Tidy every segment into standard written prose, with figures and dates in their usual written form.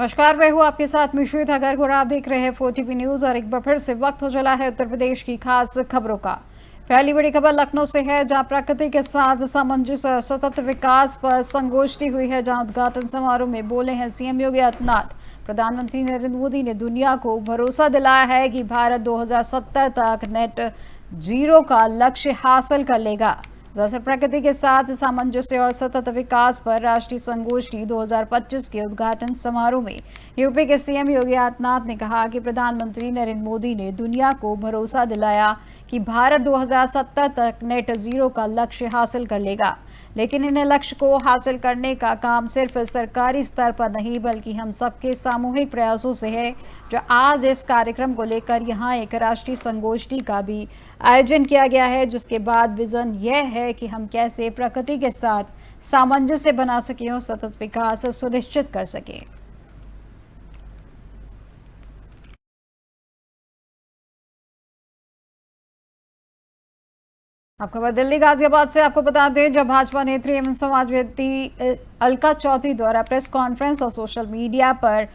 नमस्कार, मैं हूँ आपके साथ श्वेता गर्ग और आप देख रहे हैं 4TV न्यूज। और एक बार फिर से वक्त हो चला है उत्तर प्रदेश की खास खबरों का। पहली बड़ी खबर लखनऊ से है, जहां प्रकृति के साथ सामंजस्य और सतत विकास पर संगोष्ठी हुई है। जहां उद्घाटन समारोह में बोले हैं सीएम योगी आदित्यनाथ। प्रधानमंत्री नरेंद्र मोदी ने दुनिया को भरोसा दिलाया है कि भारत 2070 तक नेट जीरो का लक्ष्य हासिल कर लेगा। दरअसल प्रकृति के साथ सामंजस्य और सतत विकास पर राष्ट्रीय संगोष्ठी 2025 के उद्घाटन समारोह में यूपी के सीएम योगी आदित्यनाथ ने कहा कि प्रधानमंत्री नरेंद्र मोदी ने दुनिया को भरोसा दिलाया कि भारत 2070 तक नेट जीरो का लक्ष्य हासिल कर लेगा। लेकिन इन लक्ष्य को हासिल करने का काम सिर्फ सरकारी स्तर पर नहीं बल्कि हम सबके सामूहिक प्रयासों से है। जो आज इस कार्यक्रम को लेकर यहाँ एक राष्ट्रीय संगोष्ठी का भी आयोजन किया गया है, जिसके बाद विजन यह है कि हम कैसे प्रकृति के साथ सामंजस्य बना सकें और सतत विकास सुनिश्चित कर सकें। अब खबर दिल्ली गाजियाबाद से। आपको बता दें, जब भाजपा नेत्री एवं समाजवादी अलका चौधरी द्वारा प्रेस कॉन्फ्रेंस और सोशल मीडिया पर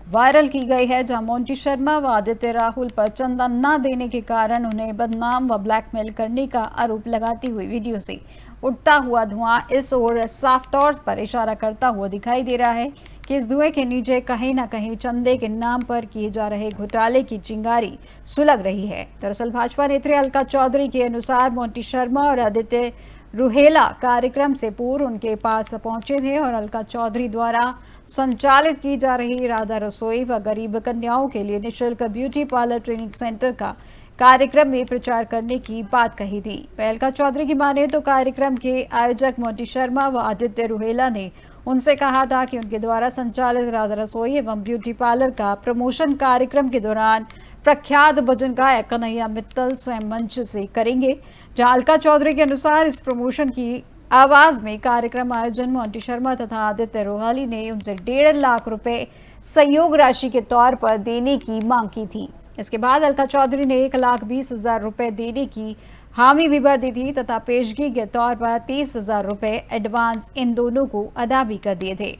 वायरल की गई है, जहां मोंटी शर्मा व आदित्य राहुल पर चंदा न देने के कारण उन्हें बदनाम व ब्लैकमेल करने का आरोप लगाती हुई वीडियो से उठता हुआ धुआं इस ओर साफ तौर पर इशारा करता हुआ दिखाई दे रहा है कि इस धुएं के नीचे कहीं न कहीं चंदे के नाम पर किए जा रहे घोटाले की चिंगारी सुलग रही है। दरअसल भाजपा नेत्री अलका चौधरी के अनुसार मोंटी शर्मा और आदित्य रुहेला कार्यक्रम से पूर्व उनके पास पहुंचे थे और अलका चौधरी द्वारा संचालित की जा रही राधा रसोई व गरीब कन्याओं के लिए निःशुल्क ब्यूटी पार्लर ट्रेनिंग सेंटर का कार्यक्रम में प्रचार करने की बात कही थी। अलका चौधरी की माने तो कार्यक्रम के आयोजक मोंटी शर्मा व आदित्य रुहेला ने उनसे कहा था कि उनके द्वारा संचालित राधा रसोई एवं ब्यूटी पार्लर का प्रमोशन कार्यक्रम के दौरान प्रख्यात भजन गायक कन्हैया मित्तल स्वयं मंच से करेंगे। जहां अलका चौधरी के अनुसार इस प्रमोशन की आवाज में कार्यक्रम आयोजन मोंटी शर्मा तथा आदित्य रोहाली ने उनसे 1.5 लाख रुपए सहयोग राशि के तौर पर देने की मांग की थी। इसके बाद अलका चौधरी ने 1,20,000 रुपए देने की हामी भी भर दी थी तथा पेशगी के तौर पर 30,000 रुपए एडवांस इन दोनों को अदा भी कर दिए थे,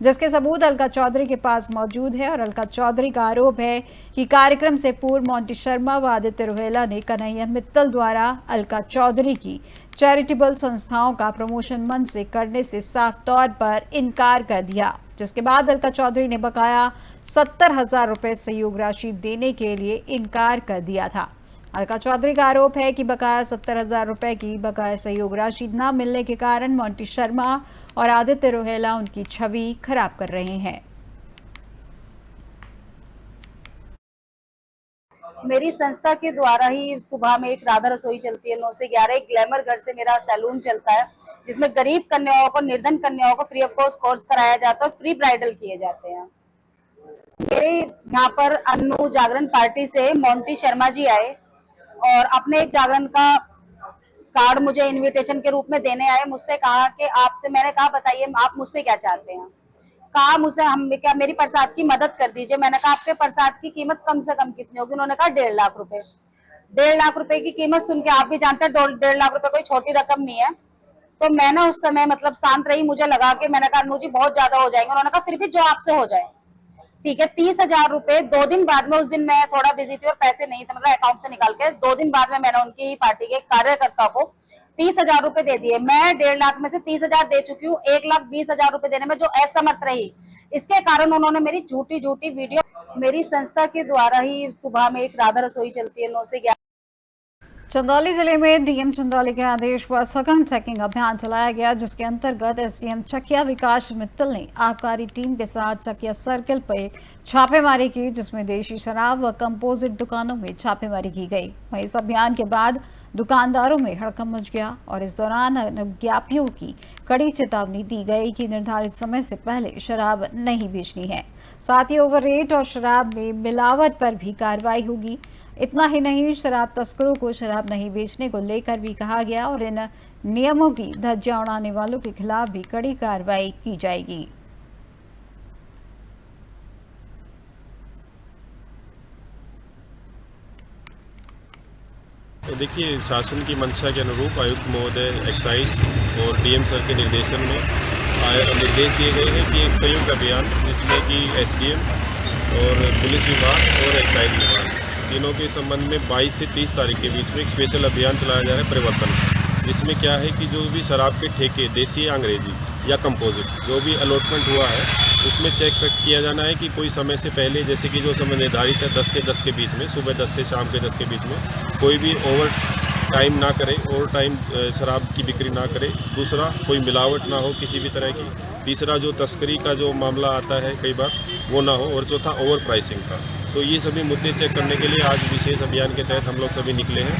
जिसके सबूत अलका चौधरी के पास मौजूद है। और अलका चौधरी का आरोप है कि कार्यक्रम से पूर्व मोंटी शर्मा व आदित्य रुहेला ने कन्हैया मित्तल द्वारा अलका चौधरी की चैरिटेबल संस्थाओं का प्रमोशन मंच से करने से साफ तौर पर इनकार कर दिया, जिसके बाद अलका चौधरी ने बकाया 70,000 रुपए सहयोग राशि देने के लिए इनकार कर दिया था। अलका चौधरी का आरोप है कि बकाया 70,000 रुपए की बकाया सहयोग राशि न मिलने के कारण मोंटी शर्मा और आदित्य रुहेला उनकी छवि खराब कर रहे हैं। मेरी संस्था के द्वारा ही सुबह में एक राधा रसोई चलती है 9 से 11। एक ग्लैमर घर से मेरा सैलून चलता है, जिसमें गरीब कन्याओं को, निर्धन कन्याओं को फ्री ऑफ कॉस्ट कोर्स कराया जाता है और फ्री ब्राइडल किए जाते हैं। मेरे यहाँ पर अन्नू जागरण पार्टी से मोंटी शर्मा जी आए और अपने एक जागरण का कार्ड मुझे इनविटेशन के रूप में देने आए। मुझसे कहा कि आपसे, मैंने कहा बताइए आप मुझसे क्या चाहते हैं। कहा मुझसे हम क्या मेरी प्रसाद की मदद कर दीजिए। मैंने कहा आपके प्रसाद की कीमत कम से कम कितनी होगी। उन्होंने कहा 1.5 लाख रुपए। 1.5 लाख रुपए की कीमत सुन के आप भी जानते हैं 1.5 लाख रुपए कोई छोटी रकम नहीं है। तो मैंने उस समय मतलब शांत रही। मुझे लगा कि मैंने कहा अन्नू जी बहुत ज्यादा हो जाएंगे। उन्होंने कहा फिर भी जो आपसे हो जाए ठीक है। 30,000 रुपए 2 दिन बाद में, उस दिन मैं थोड़ा बिजी थी और पैसे नहीं थे, मतलब अकाउंट से निकाल के 2 दिन बाद में मैंने उनकी ही पार्टी के कार्यकर्ता को 30,000 रुपए दे दिए। मैं 1.5 लाख में से 30,000 दे चुकी हूँ। 1,20,000 रुपए देने में जो असमर्थ रही, इसके कारण उन्होंने मेरी झूठी वीडियो। मेरी संस्था के द्वारा ही सुबह में एक राधा रसोई चलती है 9 से 11। चंदौली जिले में डीएम चंदौली के आदेश पर सघन चेकिंग अभियान चलाया गया, जिसके अंतर्गत एसडीएम चकिया विकास मित्तल ने आबकारी टीम के साथ चकिया सर्किल पर छापेमारी की, जिसमें देशी शराब व कंपोजिट दुकानों में छापेमारी की गई। वहीं इस अभियान के बाद दुकानदारों में हड़कंप मच गया और इस दौरान अज्ञापियों की कड़ी चेतावनी दी गई कि निर्धारित समय से पहले शराब नहीं बेचनी है। साथ ही ओवर रेट और शराब में मिलावट पर भी कार्रवाई होगी। इतना ही नहीं, शराब तस्करों को शराब नहीं बेचने को लेकर भी कहा गया और इन नियमों की धज्जियां उड़ाने वालों के खिलाफ भी कड़ी कार्रवाई की जाएगी। देखिए, शासन की मंशा के अनुरूप आयुक्त महोदय एक्साइज और डीएम सर के निर्देशन में निर्देश दिए गए हैं कि एक संयुक्त अभियान जिसमें कि एसडीएम और पुलिस विभाग और एक्साइज विभाग तीनों के संबंध में 22 से 30 तारीख के बीच में एक स्पेशल अभियान चलाया जा रहा है परिवर्तन, जिसमें क्या है कि जो भी शराब के ठेके देसी या अंग्रेजी या कंपोजिट जो भी अलॉटमेंट हुआ है उसमें चेक किया जाना है कि कोई समय से पहले, जैसे कि जो समय निर्धारित है 10 से 10 के बीच में, सुबह 10 से शाम के 10 के बीच में कोई भी ओवर टाइम ना करे, ओवर टाइम शराब की बिक्री ना करे। दूसरा, कोई मिलावट ना हो किसी भी तरह की। तीसरा, जो तस्करी का जो मामला आता है कई बार वो ना हो। और चौथा, ओवर प्राइसिंग का। तो ये सभी मुद्दे चेक करने के लिए आज विशेष अभियान के तहत हम लोग सभी निकले हैं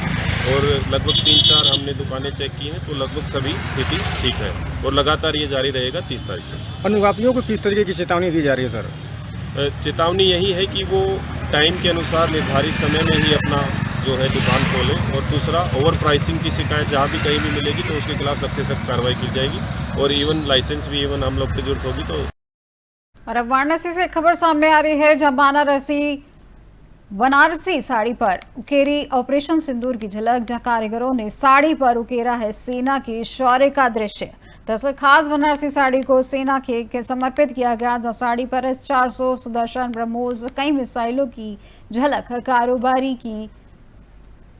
और लगभग 3-4 हमने दुकानें चेक की हैं, तो लगभग सभी स्थिति ठीक है और लगातार ये जारी रहेगा 30 तारीख तक। अनुवापियों को किस तरीके की चेतावनी दी जा रही है सर? चेतावनी यही है कि वो टाइम के अनुसार निर्धारित समय में ही अपना जो है दुकान खोले। और दूसरा, ओवर प्राइसिंग की शिकायत जहाँ भी कहीं भी मिलेगी तो उसके खिलाफ सख्त से सख्त कार्रवाई की जाएगी और इवन लाइसेंस भी इवन हम लोग की जरूरत होगी तो। और अब वाराणसी से खबर सामने आ रही है, जहां बनारसी साड़ी पर उकेरी ऑपरेशन सिंदूर की झलक, जहां कारीगरों ने साड़ी पर उकेरा है सेना के शौर्य का दृश्य। दरअसल खास बनारसी साड़ी को सेना के समर्पित किया गया, जहां साड़ी पर S-400 सुदर्शन, ब्रह्मोस, कई मिसाइलों की झलक। कारोबारी की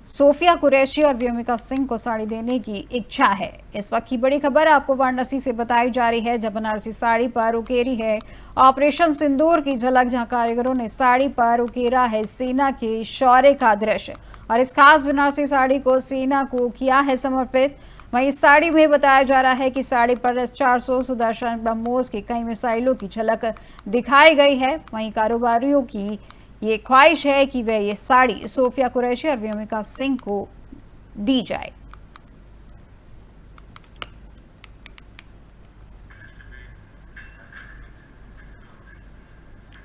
सोफिया कुरैशी और व्योमिका सिंह को साड़ी देने की इच्छा है। इस वक्त की बड़ी खबर आपको वाराणसी से बताई जा रही है, जब बनारसी साड़ी पर उकेरी है ऑपरेशन सिंदूर की झलक, जहां कारीगरों ने साड़ी पर उकेरा है सेना के शौर्य का दृश्य। और इस खास बनारसी साड़ी को सेना को किया है समर्पित। वहीं इस साड़ी में बताया जा रहा है कि साड़ी पर S-400 सुदर्शन, ब्रह्मोस की कई मिसाइलों की झलक दिखाई गई है। वहीं कारोबारियों की ये ख्वाहिश है कि वह ये साड़ी सोफिया कुरैशी और व्योमिका सिंह को दी जाए।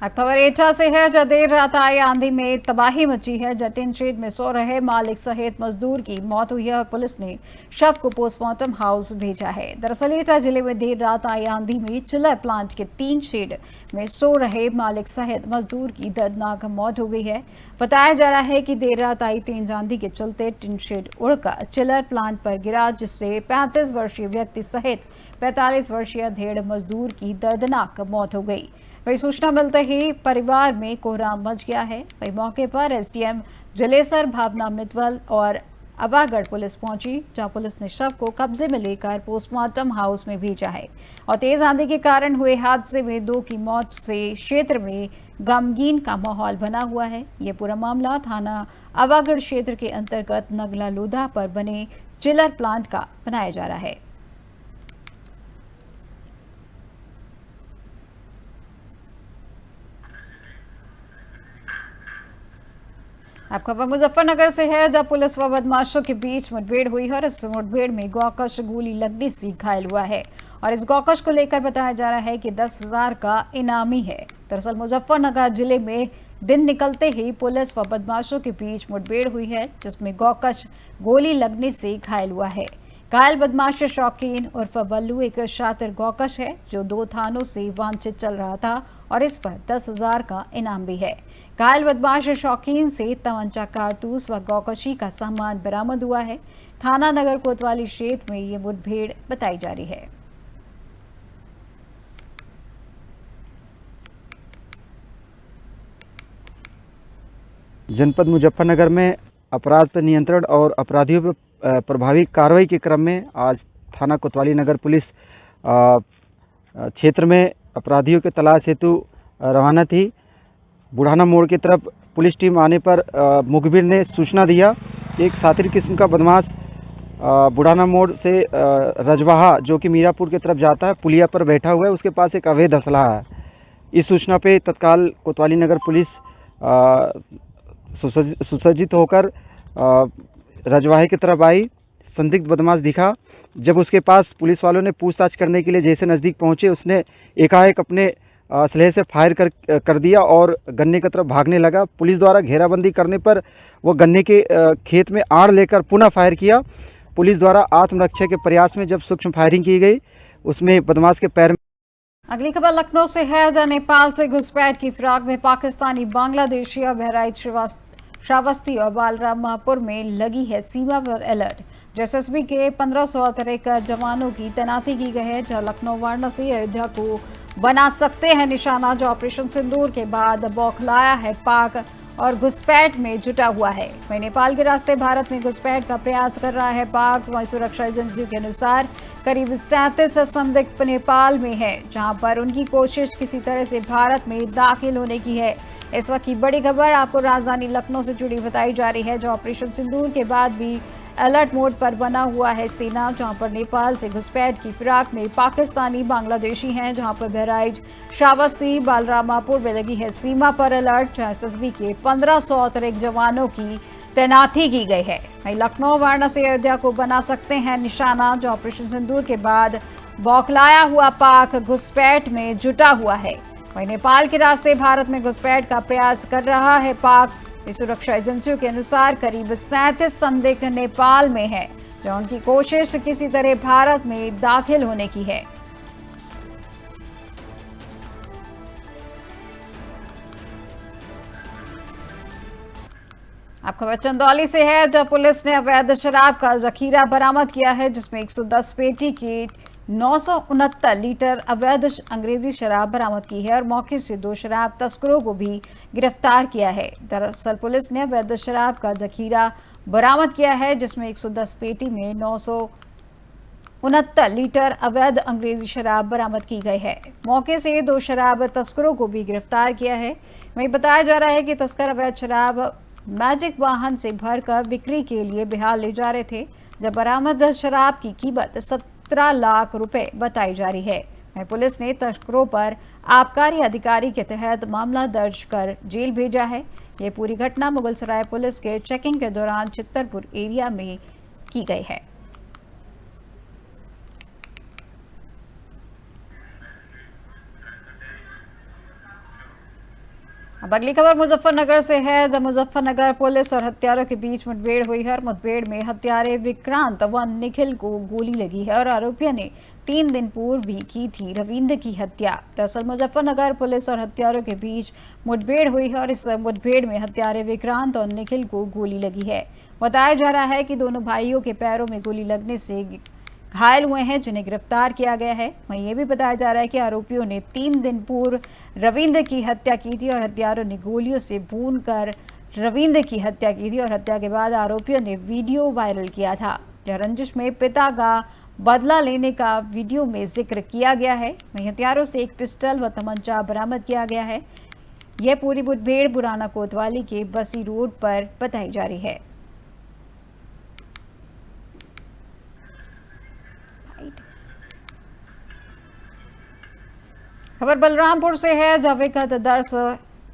खबर एटा से है, जहां देर रात आई आंधी में तबाही मची है। जटिन शेड में सो रहे मालिक सहित मजदूर की मौत हुई है और पुलिस ने शव को पोस्टमार्टम हाउस भेजा है। दरअसल एटा जिले में देर रात आई आंधी में चिलर प्लांट के 3 शेड में सो रहे मालिक सहित मजदूर की दर्दनाक मौत हो गई है। बताया जा रहा है कि देर रात आई तेज आंधी के चलते टिन शेड उड़कर चिलर प्लांट पर गिरा, जिससे 35 वर्षीय व्यक्ति सहित 45 वर्षीय धेड़ मजदूर की दर्दनाक मौत हो गई। वही सूचना मिलते ही परिवार में कोहराम मच गया है। वही मौके पर एसडीएम जलेसर, भावना मितवल और अवागढ़ पुलिस पहुंची, जहां पुलिस ने शव को कब्जे में लेकर पोस्टमार्टम हाउस में भेजा है। और तेज आंधी के कारण हुए हादसे में 2 की मौत से क्षेत्र में गमगीन का माहौल बना हुआ है। ये पूरा मामला थाना अवागढ़ क्षेत्र के अंतर्गत नगला लोधा पर बने चिलर प्लांट का बनाया जा रहा है। अब खबर मुजफ्फरनगर से है, जब पुलिस व बदमाशों के बीच मुठभेड़ हुई है और इस मुठभेड़ में गौकश गोली लगने से घायल हुआ है। और इस गौकश को लेकर बताया जा रहा है कि 10,000 का इनामी है। दरअसल मुजफ्फरनगर जिले में दिन निकलते ही पुलिस व बदमाशों के बीच मुठभेड़ हुई है, जिसमें गौकश गोली लगने से घायल हुआ है। घायल बदमाश शौकीन उर्फ बल्लू एक शातिर गौकश है, जो 2 थानों से वांछित चल रहा था और इस पर 10,000 का इनाम भी है। घायल बदमाश शौकीन से तमंचा, कारतूस व गौकशी का सामान बरामद हुआ है। थाना नगर कोतवाली क्षेत्र में ये मुठभेड़ बताई जा रही है। जनपद मुजफ्फरनगर में अपराध पर नियंत्रण और अपराधियों पर प्रभावी कार्रवाई के क्रम में आज थाना कोतवाली नगर पुलिस क्षेत्र में अपराधियों के तलाश हेतु रवाना थी। बुढ़ाना मोड़ की तरफ पुलिस टीम आने पर मुखबिर ने सूचना दिया कि एक शातिर किस्म का बदमाश बुढ़ाना मोड़ से रजवाहा, जो कि मीरापुर की तरफ जाता है, पुलिया पर बैठा हुआ है। उसके पास एक अवैध असलहा है। इस सूचना पे तत्काल कोतवाली नगर पुलिस सुसज्जित होकर रजवाहे की तरफ आई। संदिग्ध बदमाश दिखा। जब उसके पास पुलिस वालों ने पूछताछ करने के लिए जैसे नज़दीक पहुंचे, उसने एकाएक अपने असलहे से फायर कर दिया और गन्ने की तरफ भागने लगा। पुलिस द्वारा घेराबंदी करने पर वो गन्ने के खेत में आड़ लेकर पुनः फायर किया। पुलिस द्वारा आत्मरक्षा के प्रयास में जब सूक्ष्म फायरिंग की गई, उसमें बदमाश के पैर में। अगली खबर लखनऊ से है, जहां नेपाल से घुसपैठ की फिराक में पाकिस्तानी, बांग्लादेशी और बहराइच, श्रावस्ती और बालरामपुर में लगी है सीमा पर अलर्ट। एसएसबी के 1500 अतिरिक्त जवानों की तैनाती की गई है, जहां लखनऊ, वाराणसी, अयोध्या को बना सकते हैं निशाना। जो ऑपरेशन सिंदूर के बाद बौखलाया है पाक और घुसपैठ में जुटा हुआ है। वहीं नेपाल के रास्ते भारत में घुसपैठ का प्रयास कर रहा है पाक। वहीं सुरक्षा एजेंसियों के अनुसार करीब 37 संदिग्ध नेपाल में है, जहां पर उनकी कोशिश किसी तरह से भारत में दाखिल होने की है। इस वक्त की बड़ी खबर आपको राजधानी लखनऊ से जुड़ी बताई जा रही है, जो ऑपरेशन सिंदूर के बाद भी अलर्ट मोड पर बना हुआ है सेना, जहां पर नेपाल से घुसपैठ की फिराक में पाकिस्तानी बांग्लादेशी हैं, जहां पर बहराइच, श्रावस्ती, बालरामापुर में लगी है सीमा पर अलर्ट, जहां एसएसबी के 1500 अतिरिक्त जवानों की तैनाती की गई है। वहीं लखनऊ, वाराणसी, अयोध्या को बना सकते हैं निशाना। जो ऑपरेशन सिंदूर के बाद बौखलाया हुआ पाक घुसपैठ में जुटा हुआ है। वहीं नेपाल के रास्ते भारत में घुसपैठ का प्रयास कर रहा है पाक। सुरक्षा एजेंसियों के अनुसार करीब 37 संदिग्ध नेपाल में है, जो उनकी कोशिश किसी तरह भारत में दाखिल होने की है। अब खबर चंदौली से है, जब पुलिस ने अवैध शराब का जखीरा बरामद किया है, जिसमें 110 पेटी की 969 लीटर अवैध अंग्रेजी शराब बरामद की है और मौके से 2 शराब तस्करों को भी गिरफ्तार किया है। दरअसल पुलिस ने अवैध शराब का जखीरा बरामद किया है, जिसमें 110 पेटी में 969 लीटर अवैध अंग्रेजी शराब बरामद की गई है। मौके से 2 शराब तस्करों को भी गिरफ्तार किया है। वहीं बताया जा रहा है कि तस्कर अवैध शराब मैजिक वाहन से भरकर बिक्री के लिए बिहार ले जा रहे थे, जब बरामद शराब की कीमत 17 लाख रुपए बताई जा रही है। पुलिस ने तस्करों पर आबकारी अधिकारी के तहत मामला दर्ज कर जेल भेजा है। यह पूरी घटना मुगलसराय पुलिस के चेकिंग के दौरान चित्तरपुर एरिया में की गई है। अब अगली खबर मुजफ्फरनगर से है, जब मुजफ्फरनगर पुलिस और हत्यारों के बीच मुठभेड़ हुई है और मुठभेड़ में हत्यारे विक्रांत व निखिल को गोली लगी है और आरोपियों ने 3 दिन पूर्व भी की थी रविंद्र की हत्या। दरअसल मुजफ्फरनगर पुलिस और हत्यारों के बीच मुठभेड़ हुई है और इस मुठभेड़ में हत्यारे विक्रांत और निखिल को गोली लगी है। बताया जा रहा है कि दोनों भाइयों के पैरों में गोली लगने से घायल हुए हैं, जिन्हें गिरफ्तार किया गया है। वहीं ये भी बताया जा रहा है कि आरोपियों ने 3 दिन पूर्व रविंद्र की हत्या की थी और हत्यारों ने गोलियों से भूनकर रविंद्र की हत्या की थी और हत्या के बाद आरोपियों ने वीडियो वायरल किया था। रंजिश में पिता का बदला लेने का वीडियो में जिक्र किया गया है। वहीं हथियारों से एक पिस्टल व तमंचा बरामद किया गया है। यह पूरी मुठभेड़ पुराना कोतवाली के बसी रोड पर बताई जा रही है। खबर बलरामपुर से है, जब एक दर्स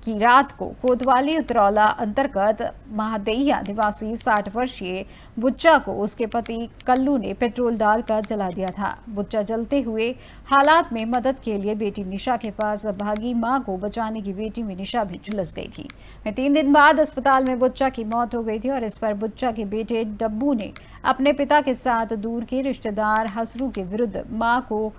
की रात को कोतवाली उतरौला अंतर्गत महादैया निवासी 60 वर्षीय बुच्चा को उसके पति कल्लू ने पेट्रोल डालकर जला दिया था। बुच्चा जलते हुए हालात में मदद के लिए बेटी निशा के पास भागी। मां को बचाने की बेटी में निशा भी झुलस गई थी। 3 दिन बाद अस्पताल में बुच्चा की मौत हो गई थी और इस पर बुच्चा के बेटे डब्बू ने अपने पिता के साथ दूर के रिश्तेदार हसरू के विरुद्ध मां को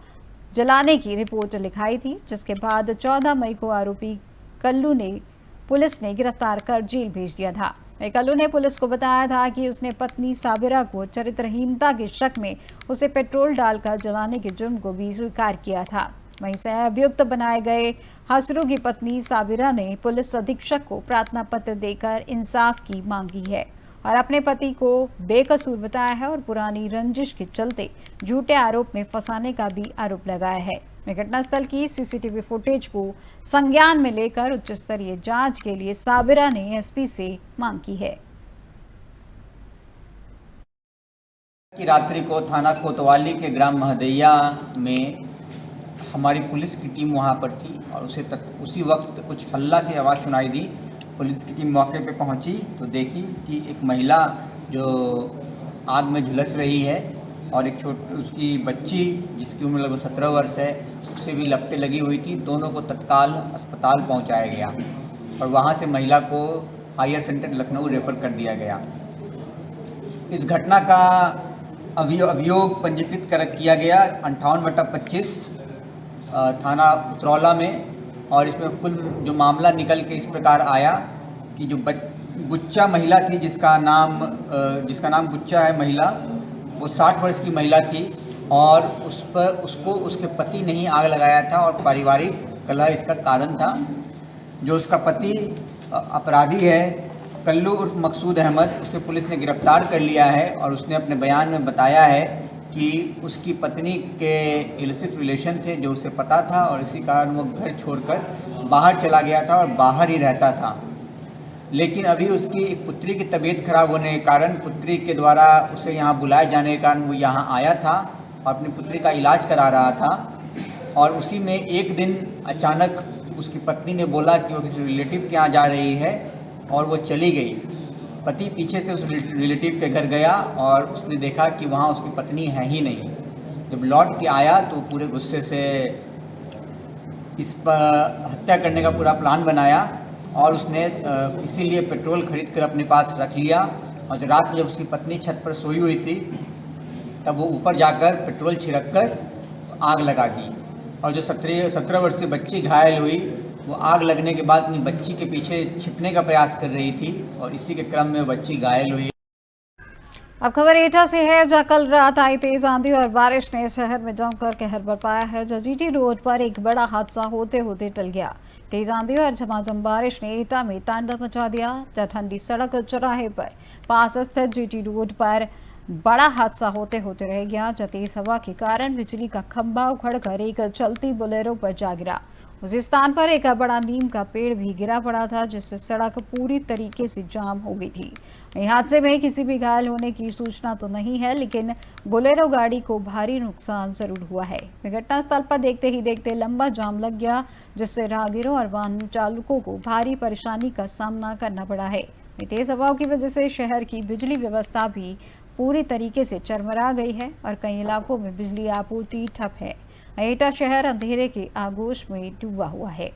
जलाने की रिपोर्ट लिखाई थी, जिसके बाद 14 मई को आरोपी कल्लू ने पुलिस ने गिरफ्तार कर जेल भेज दिया था। कल्लू ने पुलिस को बताया था कि उसने पत्नी साबिरा को चरित्रहीनता के शक में उसे पेट्रोल डालकर जलाने के जुर्म को भी स्वीकार किया था। वहीं सह अभियुक्त बनाए गए हसरू की पत्नी साबिरा ने पुलिस अधीक्षक को प्रार्थना पत्र देकर इंसाफ की मांगी है और अपने पति को बेकसूर बताया है और पुरानी रंजिश के चलते झूठे आरोप में फंसाने का भी आरोप लगाया है। घटनास्थल की सीसीटीवी फुटेज को संज्ञान में लेकर उच्च स्तरीय जांच के लिए साबिरा ने एसपी से मांग की है। की रात्रि को थाना कोतवाली के ग्राम महदैया में हमारी पुलिस की टीम वहां पर थी और उसी वक्त कुछ हल्ला की आवाज़ सुनाई दी। पुलिस की टीम मौके पे पहुंची तो देखी कि एक महिला जो आग में झुलस रही है और एक उसकी बच्ची जिसकी उम्र लगभग 17 वर्ष है, उसे भी लपटें लगी हुई थी। दोनों को तत्काल अस्पताल पहुंचाया गया और वहां से महिला को हायर सेंटर लखनऊ रेफर कर दिया गया। इस घटना का अभियोग पंजीकृत किया गया 58/25 थाना उतरौला में और इसमें कुल जो मामला निकल के इस प्रकार आया कि जो बुच्चा महिला थी जिसका नाम बुच्चा है महिला, वो 60 वर्ष की महिला थी और उसको उसके पति ने ही आग लगाया था और पारिवारिक कलह इसका कारण था। जो उसका पति अपराधी है कल्लू उर्फ मकसूद अहमद, उसे पुलिस ने गिरफ्तार कर लिया है और उसने अपने बयान में बताया है कि उसकी पत्नी के इलिसिट रिलेशन थे जो उसे पता था और इसी कारण वो घर छोड़कर बाहर चला गया था और बाहर ही रहता था। लेकिन अभी उसकी एक पुत्री की तबीयत खराब होने के कारण, पुत्री के द्वारा उसे यहाँ बुलाए जाने के कारण वो यहाँ आया था और अपनी पुत्री का इलाज करा रहा था। और उसी में एक दिन अचानक उसकी पत्नी ने बोला कि वो किसी रिलेटिव के यहाँ जा रही है और वो चली गई। पति पीछे से उस रिलेटिव के घर गया और उसने देखा कि वहाँ उसकी पत्नी है ही नहीं। जब लौट के आया तो पूरे गुस्से से इस पर हत्या करने का पूरा प्लान बनाया और उसने इसीलिए पेट्रोल खरीद कर अपने पास रख लिया। और जो रात में जब उसकी पत्नी छत पर सोई हुई थी तब वो ऊपर जाकर पेट्रोल छिड़क कर आग लगा दी। और जो 17 वर्षीय बच्ची घायल हुई वो आग लगने के बाद अपनी बच्ची के पीछे छिपने का प्रयास कर रही थी और इसी के क्रम में बच्ची घायल हुई। अब खबर एटा से है, जहां कल रात आई तेज आंधी और बारिश ने शहर में जमकर कहर बरपाया है। जहां जीटी रोड पर एक बड़ा हादसा होते होते टल गया। तेज आंधी और झमाझम बारिश ने एटा में तांडव मचा दिया। जहां ठंडी सड़क चौराहे पर पास स्थित जीटी रोड पर बड़ा हादसा होते होते रह गया। जहां तेज हवा के कारण बिजली का खंभा उखड़कर एक चलती बोलेरो पर जा गिरा। उसी स्थान पर एक बड़ा नीम का पेड़ भी गिरा पड़ा था, जिससे सड़क पूरी तरीके से जाम हो गई थी। इस हादसे में किसी भी घायल होने की सूचना तो नहीं है, लेकिन बोलेरो गाड़ी को भारी नुकसान जरूर हुआ है। घटनास्थल पर देखते ही देखते लंबा जाम लग गया, जिससे राहगीरों और वाहन चालकों को भारी परेशानी का सामना करना पड़ा है। तेज हवाओं की वजह से शहर की बिजली व्यवस्था भी पूरी तरीके से चरमरा गई है और कई इलाकों में बिजली आपूर्ति ठप है। एटा शहर अंधेरे के आगोश में डूबा हुआ है।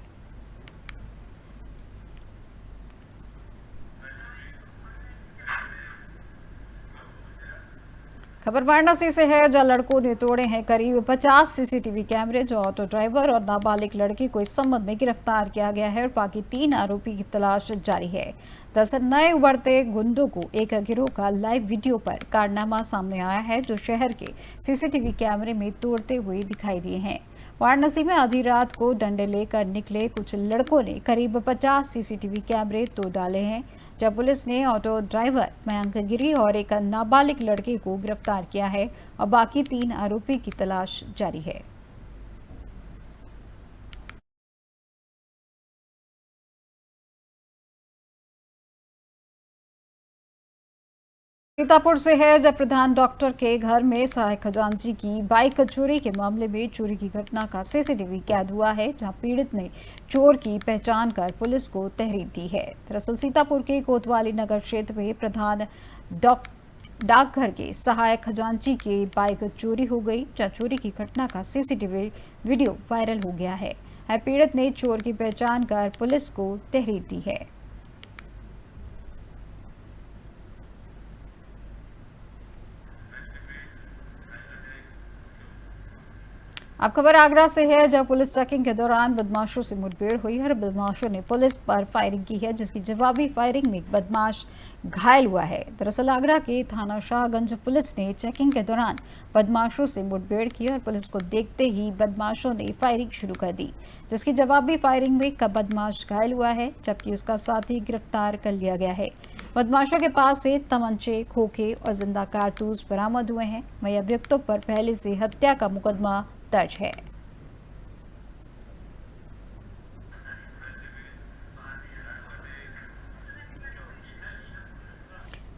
खबर वाराणसी से है, जहां लड़कों ने तोड़े हैं करीब 50 सीसीटीवी कैमरे। जो ऑटो ड्राइवर और नाबालिग लड़की को इस संबंध में गिरफ्तार किया गया है और बाकी 3 आरोपी की तलाश जारी है। दरअसल नए उभरते गुंडों को एक गिरोह का लाइव वीडियो पर कारनामा सामने आया है, जो शहर के सीसीटीवी कैमरे में तोड़ते हुए दिखाई दिए हैं। वाराणसी में आधी रात को डंडे लेकर निकले कुछ लड़कों ने करीब 50 सीसीटीवी कैमरे तोड़ डाले हैं। जब पुलिस ने ऑटो ड्राइवर मयंक गिरी और एक नाबालिग लड़के को गिरफ्तार किया है और बाकी 3 आरोपी की तलाश जारी है। सीतापुर से है, जब प्रधान डॉक्टर के घर में सहायक खजांची की बाइक चोरी के मामले में चोरी की घटना का सीसीटीवी कैद हुआ है, जहां पीड़ित ने चोर की पहचान कर पुलिस को तहरीर दी है। दरअसल सीतापुर के कोतवाली नगर क्षेत्र में प्रधान डाकघर के सहायक खजांची की बाइक चोरी हो गई, जहां चोरी की घटना का सीसीटीवी वीडियो वायरल हो गया है। पीड़ित ने चोर की पहचान कर पुलिस को तहरीर दी है। अब खबर आगरा से है, जब पुलिस चेकिंग के दौरान बदमाशों से मुठभेड़ हुई और बदमाशों ने पुलिस पर फायरिंग की है, जिसकी जवाबी फायरिंग में एक बदमाश घायल हुआ है। दरअसल आगरा के थाना शाहगंज पुलिस ने चेकिंग के दौरान बदमाशों से मुठभेड़ की और पुलिस को देखते ही बदमाशों ने फायरिंग शुरू कर दी, जिसकी जवाबी फायरिंग में एक बदमाश घायल हुआ है, जबकि उसका साथी गिरफ्तार कर लिया गया है। बदमाशों के पास से तमंचे, खोखे और जिंदा कारतूस बरामद हुए हैं। वहीं अभियुक्तों पर पहले से हत्या का मुकदमा दर्ज है।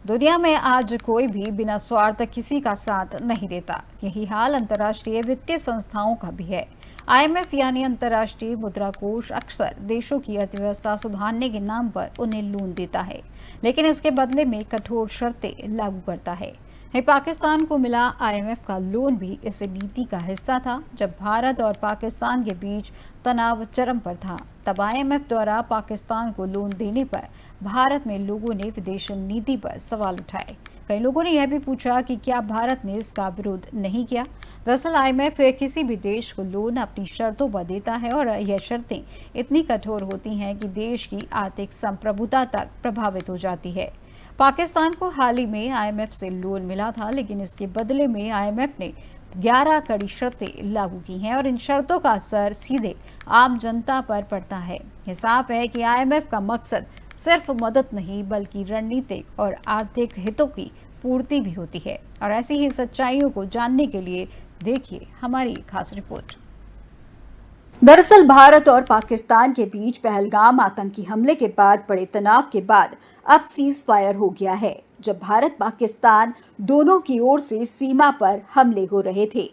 दुनिया में आज कोई भी बिना स्वार्थ किसी का साथ नहीं देता। यही हाल अंतर्राष्ट्रीय वित्तीय संस्थाओं का भी है। IMF यानी अंतर्राष्ट्रीय मुद्रा कोष अक्सर देशों की अर्थव्यवस्था सुधारने के नाम पर उन्हें लोन देता है, लेकिन इसके बदले में कठोर शर्तें लागू करता है। पाकिस्तान को मिला IMF का लोन भी इस नीति का हिस्सा था। जब भारत और पाकिस्तान के बीच तनाव चरम पर था, तब IMF द्वारा पाकिस्तान को लोन देने पर भारत में लोगों ने विदेश नीति पर सवाल उठाए। कई लोगों ने यह भी पूछा कि क्या भारत ने इसका विरोध नहीं किया। दरअसल IMF किसी भी देश को लोन अपनी शर्तों पर देता है और यह शर्तें इतनी कठोर होती हैं कि देश की आर्थिक संप्रभुता तक प्रभावित हो जाती है। पाकिस्तान को हाल ही में आईएमएफ से लोन मिला था, लेकिन इसके बदले में आईएमएफ ने 11 कड़ी शर्तें लागू की हैं और इन शर्तों का असर सीधे आम जनता पर पड़ता है। ये साफ है कि आईएमएफ का मकसद सिर्फ मदद नहीं बल्कि रणनीतिक और आर्थिक हितों की पूर्ति भी होती है। और ऐसी ही सच्चाइयों को जानने के लिए देखिए हमारी खास रिपोर्ट। दरअसल भारत और पाकिस्तान के बीच पहलगाम आतंकी हमले के बाद बड़े तनाव के बाद अब सीज फायर हो गया है। जब भारत पाकिस्तान दोनों की ओर से सीमा पर हमले हो रहे थे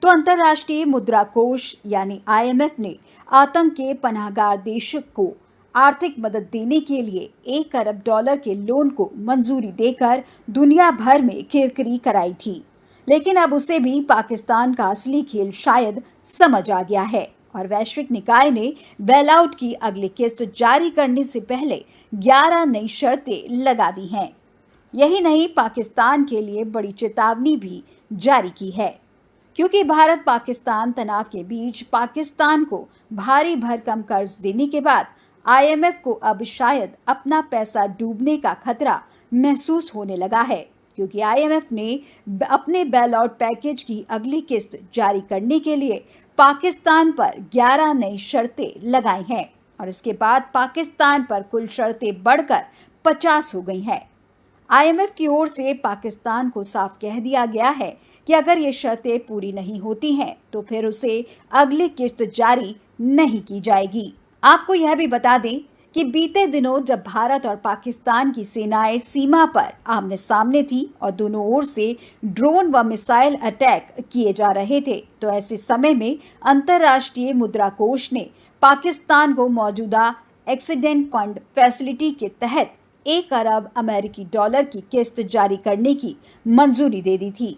तो अंतर्राष्ट्रीय मुद्रा कोष यानी आईएमएफ ने आतंक के पनाहगार देशों को आर्थिक मदद देने के लिए $1 अरब के लोन को मंजूरी देकर दुनिया भर में किरकिरी कराई थी। लेकिन अब उसे भी पाकिस्तान का असली खेल शायद समझ आ गया है और वैश्विक निकाय ने बेल आउट की अगली किस्त जारी करने से पहले 11 नई शर्तें लगा दी हैं। यही नहीं, पाकिस्तान के लिए बड़ी चेतावनी भी जारी की है, क्योंकि भारत पाकिस्तान तनाव के बीच पाकिस्तान को भारी भरकम कर्ज देने के बाद आईएमएफ को अब शायद अपना पैसा डूबने का खतरा महसूस होने लगा है, क्योंकि आईएमएफ ने अपने बेल आउट पैकेज की अगली किस्त जारी करने के लिए पाकिस्तान पर 11 नई शर्तें लगाई हैं और इसके बाद पाकिस्तान पर कुल शर्तें बढ़कर 50 हो गई हैं। आईएमएफ की ओर से पाकिस्तान को साफ कह दिया गया है कि अगर ये शर्तें पूरी नहीं होती हैं तो फिर उसे अगली किस्त जारी नहीं की जाएगी। आपको यह भी बता दें कि बीते दिनों जब भारत और पाकिस्तान की सेनाएं सीमा पर आमने सामने थी और दोनों ओर से ड्रोन व मिसाइल अटैक किए जा रहे थे, तो ऐसे समय में अंतर्राष्ट्रीय मुद्रा कोष ने पाकिस्तान को मौजूदा एक्सीडेंट फंड फैसिलिटी के तहत $1 अरब की किस्त जारी करने की मंजूरी दे दी थी।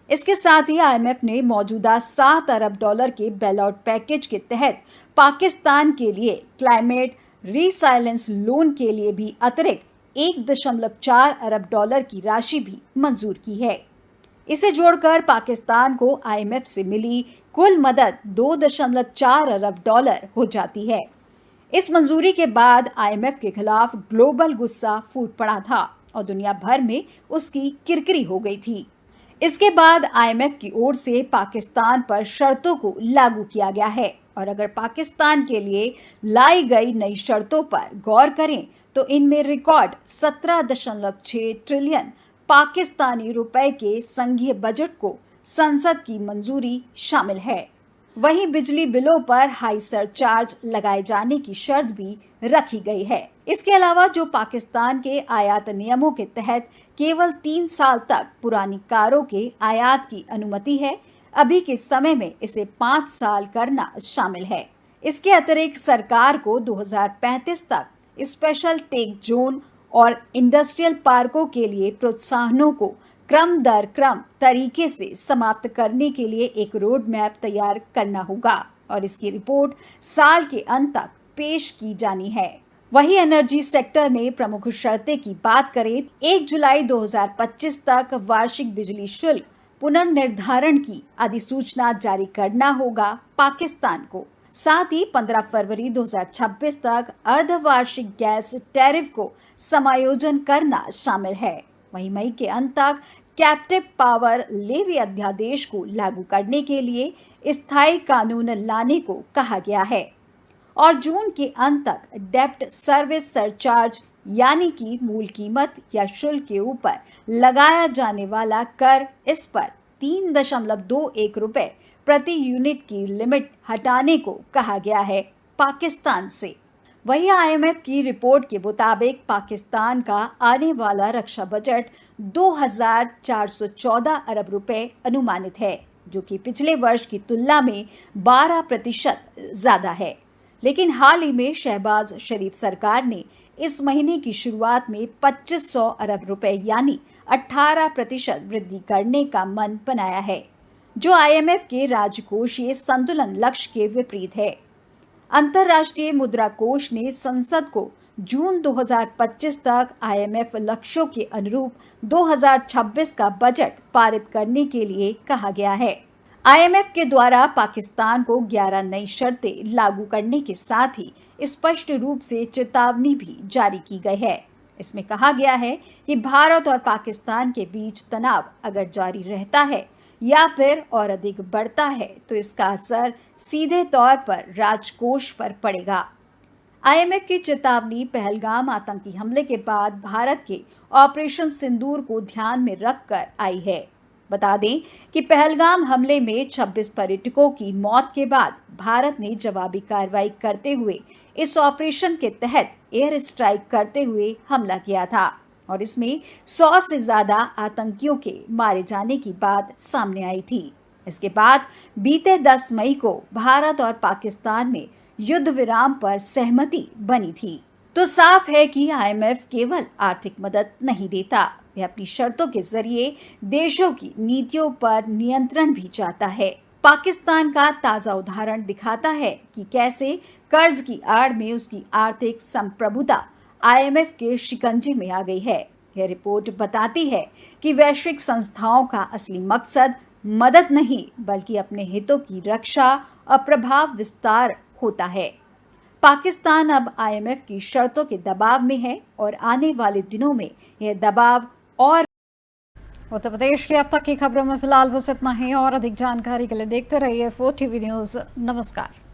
इसके साथ ही आईएमएफ ने मौजूदा $7 अरब के बेल आउट पैकेज के तहत पाकिस्तान के लिए क्लाइमेट रीसाइलेंस लोन के लिए भी अतिरिक्त $1.4 अरब की राशि भी मंजूर की है। इसे जोड़कर पाकिस्तान को आईएमएफ से मिली कुल मदद $2.4 अरब हो जाती है। इस मंजूरी के बाद आईएमएफ के खिलाफ ग्लोबल गुस्सा फूट पड़ा था और दुनिया भर में उसकी किरकिरी हो गई थी। इसके बाद आईएमएफ की ओर से पाकिस्तान पर शर्तों को लागू किया गया है और अगर पाकिस्तान के लिए लाई गई नई शर्तों पर गौर करें तो इनमें रिकॉर्ड 17.6 ट्रिलियन पाकिस्तानी रुपए के संघीय बजट को संसद की मंजूरी शामिल है। वहीं बिजली बिलों पर हाई सरचार्ज लगाए जाने की शर्त भी रखी गई है। इसके अलावा जो पाकिस्तान के आयात नियमों के तहत केवल 3 साल तक पुरानी कारों के आयात की अनुमति है, अभी के समय में इसे 5 साल करना शामिल है। इसके अतिरिक्त सरकार को 2035 तक स्पेशल टेक जोन और इंडस्ट्रियल पार्कों के लिए प्रोत्साहनों को क्रम दर क्रम तरीके से समाप्त करने के लिए एक रोड मैप तैयार करना होगा और इसकी रिपोर्ट साल के अंत तक पेश की जानी है। वहीं एनर्जी सेक्टर में प्रमुख शर्तें की बात करें, 1 जुलाई 2025 तक वार्षिक बिजली शुल्क पुनर्निर्धारण की अधिसूचना जारी करना होगा पाकिस्तान को। साथ ही 15 फरवरी 2026 तक अर्धवार्षिक गैस टैरिफ को समायोजन करना शामिल है। वहीं मई के अंत तक कैप्टिव पावर लेवी अध्यादेश को लागू करने के लिए स्थायी कानून लाने को कहा गया है और जून के अंत तक डेप्ट सर्विस सरचार्ज यानी कि मूल कीमत या शुल्क के ऊपर लगाया जाने वाला कर, इस पर 3.21 रुपए प्रति यूनिट की लिमिट हटाने को कहा गया है पाकिस्तान से। वहीं आईएमएफ की रिपोर्ट के मुताबिक पाकिस्तान का आने वाला रक्षा बजट 2,414 अरब रुपए अनुमानित है, जो कि पिछले वर्ष की तुलना में 12% ज्यादा है। लेकिन हाल ही में शहबाज शरीफ सरकार ने इस महीने की शुरुआत में 2500 अरब रुपए यानी 18% वृद्धि करने का मन बनाया है, जो आईएमएफ के राजकोषीय संतुलन लक्ष्य के विपरीत है। अंतर्राष्ट्रीय मुद्रा कोष ने संसद को जून 2025 तक आईएमएफ लक्ष्यों के अनुरूप 2026 का बजट पारित करने के लिए कहा गया है। आईएमएफ के द्वारा पाकिस्तान को 11 नई शर्तें लागू करने के साथ ही स्पष्ट रूप से चेतावनी भी जारी की गई है। इसमें कहा गया है कि भारत और पाकिस्तान के बीच तनाव अगर जारी रहता है या फिर और अधिक बढ़ता है तो इसका असर सीधे तौर पर राजकोष पर पड़ेगा। आईएमएफ की चेतावनी पहलगाम आतंकी हमले के बाद भारत के ऑपरेशन सिंदूर को ध्यान में रखकर आई है। बता दें कि पहलगाम हमले में 26 पर्यटकों की मौत के बाद भारत ने जवाबी कार्रवाई करते हुए इस ऑपरेशन के तहत एयर स्ट्राइक करते हुए हमला किया था और इसमें 100 से ज्यादा आतंकियों के मारे जाने की बात सामने आई थी। इसके बाद बीते 10 मई को भारत और पाकिस्तान में युद्ध विराम पर सहमति बनी थी। तो साफ है कि आईएमएफ केवल आर्थिक मदद नहीं देता, वह अपनी शर्तों के जरिए देशों की नीतियों पर नियंत्रण भी चाहता है। पाकिस्तान का ताजा उदाहरण दिखाता है कि कैसे कर्ज की आड़ में उसकी आर्थिक संप्रभुता आईएमएफ के शिकंजे में आ गई है। यह रिपोर्ट बताती है कि वैश्विक संस्थाओं का असली मकसद मदद नहीं बल्कि अपने हितों की रक्षा और प्रभाव विस्तार होता है। पाकिस्तान अब आईएमएफ की शर्तों के दबाव में है और आने वाले दिनों में यह दबाव और उत्तर प्रदेश की अब तक की खबरों में फिलहाल बस इतना ही और अधिक जानकारी के लिए देखते रहिए 4 TV न्यूज़। नमस्कार।